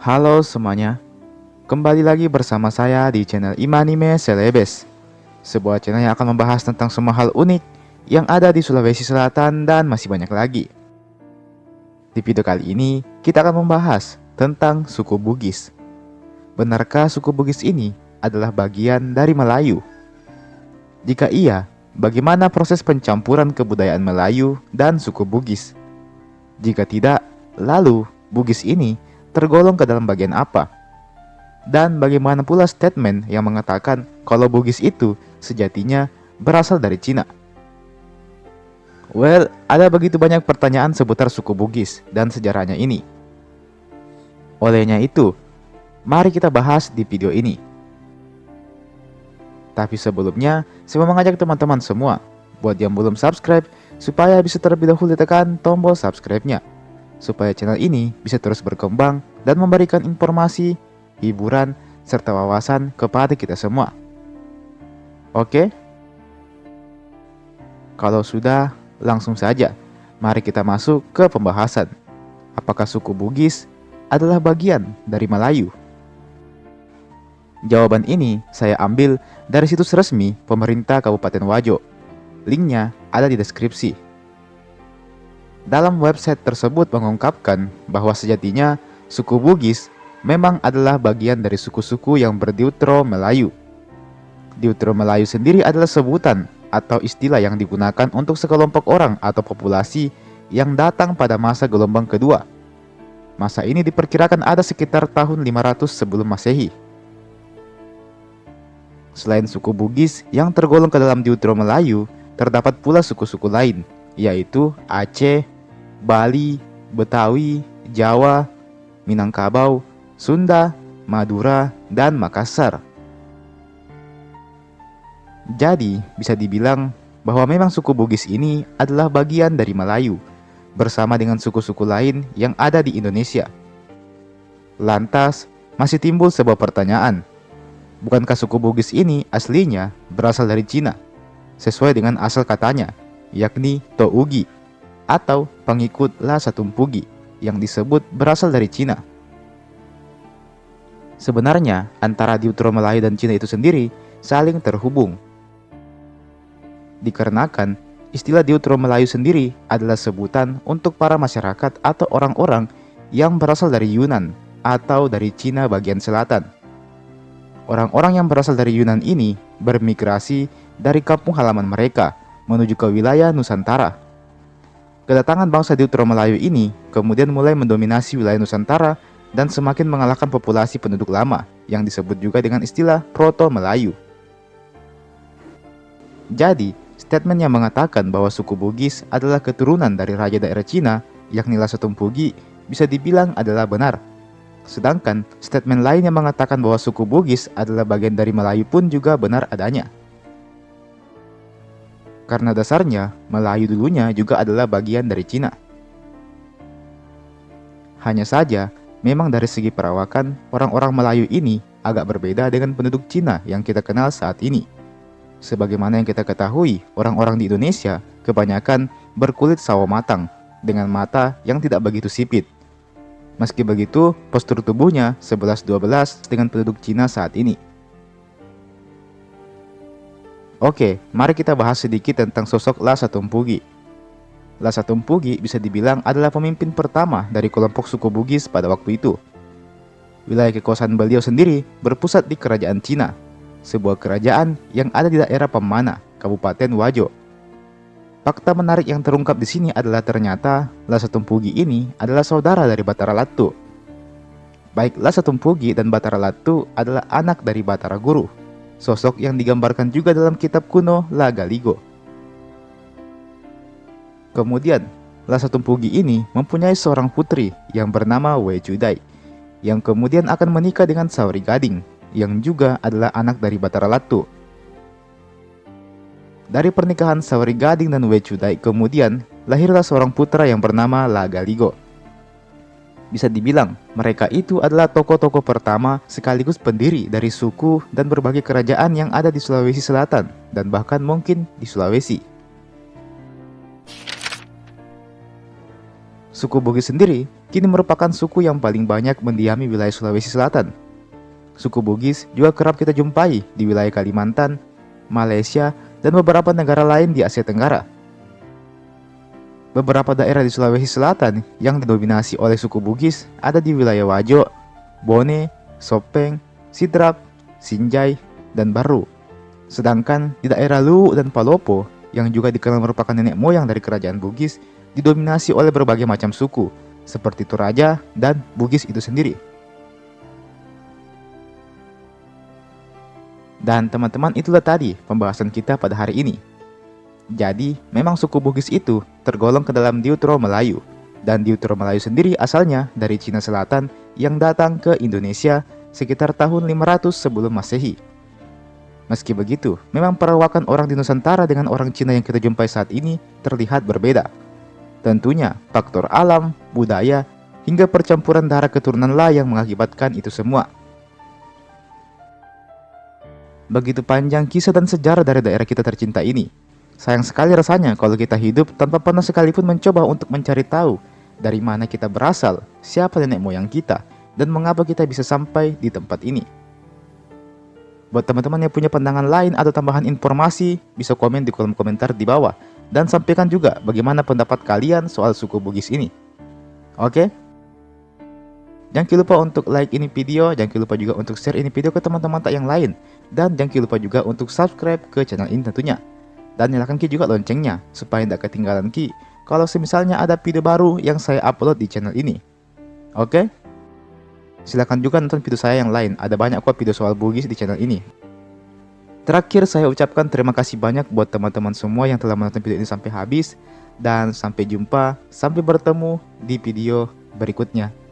Halo semuanya, kembali lagi bersama saya di channel Imanime Celebes, sebuah channel yang akan membahas tentang semua hal unik yang ada di Sulawesi Selatan dan masih banyak lagi. Di video kali ini, kita akan membahas tentang suku Bugis. Benarkah suku Bugis ini adalah bagian dari Melayu? Jika iya, bagaimana proses pencampuran kebudayaan Melayu dan suku Bugis? Jika tidak, lalu Bugis ini tergolong ke dalam bagian apa? Dan bagaimana pula statement yang mengatakan kalau Bugis itu sejatinya berasal dari Cina? Well, ada begitu banyak pertanyaan seputar suku Bugis dan sejarahnya ini. Olehnya itu, mari kita bahas di video ini. Tapi sebelumnya, saya mau mengajak teman-teman semua buat yang belum subscribe supaya bisa terlebih dahulu tekan tombol subscribe-nya, supaya channel ini bisa terus berkembang dan memberikan informasi, hiburan, serta wawasan kepada kita semua. Oke? Kalau sudah, langsung saja. Mari kita masuk ke pembahasan. Apakah suku Bugis adalah bagian dari Melayu? Jawaban ini saya ambil dari situs resmi pemerintah Kabupaten Wajo. Linknya ada di deskripsi. Dalam website tersebut mengungkapkan bahwa sejatinya suku Bugis memang adalah bagian dari suku-suku yang berdiutro Melayu. Diutro Melayu sendiri adalah sebutan atau istilah yang digunakan untuk sekelompok orang atau populasi yang datang pada masa gelombang kedua. Masa ini diperkirakan ada sekitar tahun 500 sebelum Masehi. Selain suku Bugis yang tergolong ke dalam diutro Melayu, terdapat pula suku-suku lain, yaitu Aceh, Bali, Betawi, Jawa, Minangkabau, Sunda, Madura, dan Makassar. Jadi, bisa dibilang bahwa memang suku Bugis ini adalah bagian dari Melayu, bersama dengan suku-suku lain yang ada di Indonesia. Lantas, masih timbul sebuah pertanyaan. Bukankah suku Bugis ini aslinya berasal dari Cina, sesuai dengan asal katanya, yakni Tougi, atau pengikut Lhasa Tumpugi, yang disebut berasal dari Cina? Sebenarnya, antara diutro Melayu dan Cina itu sendiri saling terhubung. Dikarenakan, istilah diutro Melayu sendiri adalah sebutan untuk para masyarakat atau orang-orang yang berasal dari Yunan atau dari Cina bagian selatan. Orang-orang yang berasal dari Yunan ini bermigrasi dari kampung halaman mereka menuju ke wilayah Nusantara. Kedatangan bangsa diutro Melayu ini kemudian mulai mendominasi wilayah Nusantara dan semakin mengalahkan populasi penduduk lama yang disebut juga dengan istilah Proto-Melayu. Jadi, statement yang mengatakan bahwa suku Bugis adalah keturunan dari raja daerah Cina, yakni Lhasa Tumpugi, bisa dibilang adalah benar. Sedangkan statement lain yang mengatakan bahwa suku Bugis adalah bagian dari Melayu pun juga benar adanya. Karena dasarnya, Melayu dulunya juga adalah bagian dari Cina. Hanya saja, memang dari segi perawakan, orang-orang Melayu ini agak berbeda dengan penduduk Cina yang kita kenal saat ini. Sebagaimana yang kita ketahui, orang-orang di Indonesia kebanyakan berkulit sawo matang, dengan mata yang tidak begitu sipit. Meski begitu, postur tubuhnya 11-12 dengan penduduk Cina saat ini. Oke, mari kita bahas sedikit tentang sosok Lhasa Tumpugi. Lhasa Tumpugi bisa dibilang adalah pemimpin pertama dari kelompok suku Bugis pada waktu itu. Wilayah kekuasaan beliau sendiri berpusat di Kerajaan Cina, sebuah kerajaan yang ada di daerah Pemana, Kabupaten Wajo. Fakta menarik yang terungkap di sini adalah ternyata Lhasa Tumpugi ini adalah saudara dari Batara Latu. Baik Lhasa Tumpugi dan Batara Latu adalah anak dari Batara Guru, sosok yang digambarkan juga dalam kitab kuno Lagaligo. Kemudian, Lhasa Tumpugi ini mempunyai seorang putri yang bernama Wechudai, yang kemudian akan menikah dengan Sauri Gading, yang juga adalah anak dari Batara Latu. Dari pernikahan Sauri Gading dan Wechudai kemudian lahirlah seorang putra yang bernama Lagaligo. Bisa dibilang mereka itu adalah tokoh-tokoh pertama sekaligus pendiri dari suku dan berbagai kerajaan yang ada di Sulawesi Selatan dan bahkan mungkin di Sulawesi. Suku Bugis sendiri kini merupakan suku yang paling banyak mendiami wilayah Sulawesi Selatan. Suku Bugis juga kerap kita jumpai di wilayah Kalimantan, Malaysia, dan beberapa negara lain di Asia Tenggara. Beberapa daerah di Sulawesi Selatan yang didominasi oleh suku Bugis ada di wilayah Wajo, Bone, Sopeng, Sidrap, Sinjai, dan Baru. Sedangkan di daerah Luwu dan Palopo yang juga dikenal merupakan nenek moyang dari kerajaan Bugis didominasi oleh berbagai macam suku seperti Toraja dan Bugis itu sendiri. Dan teman-teman, itulah tadi pembahasan kita pada hari ini. Jadi, memang suku Bugis itu tergolong ke dalam Deutero Melayu. Dan Deutero Melayu sendiri asalnya dari Cina Selatan yang datang ke Indonesia sekitar tahun 500 sebelum Masehi. Meski begitu, memang perawakan orang di Nusantara dengan orang Cina yang kita jumpai saat ini terlihat berbeda. Tentunya, faktor alam, budaya, hingga percampuran darah keturunan lah yang mengakibatkan itu semua. Begitu panjang kisah dan sejarah dari daerah kita tercinta ini. Sayang sekali rasanya kalau kita hidup tanpa pernah sekalipun mencoba untuk mencari tahu dari mana kita berasal, siapa nenek moyang kita, dan mengapa kita bisa sampai di tempat ini. Buat teman-teman yang punya pandangan lain atau tambahan informasi, bisa komen di kolom komentar di bawah. Dan sampaikan juga bagaimana pendapat kalian soal suku Bugis ini. Oke? Jangan lupa untuk like ini video, jangan lupa juga untuk share ini video ke teman-teman tak yang lain. Dan jangan lupa juga untuk subscribe ke channel ini tentunya. Dan nyalakan Ki juga loncengnya, supaya tidak ketinggalan Ki kalau misalnya ada video baru yang saya upload di channel ini. Oke? Silahkan juga nonton video saya yang lain, ada banyak kok video soal Bugis di channel ini. Terakhir saya ucapkan terima kasih banyak buat teman-teman semua yang telah menonton video ini sampai habis. Dan sampai jumpa, sampai bertemu di video berikutnya.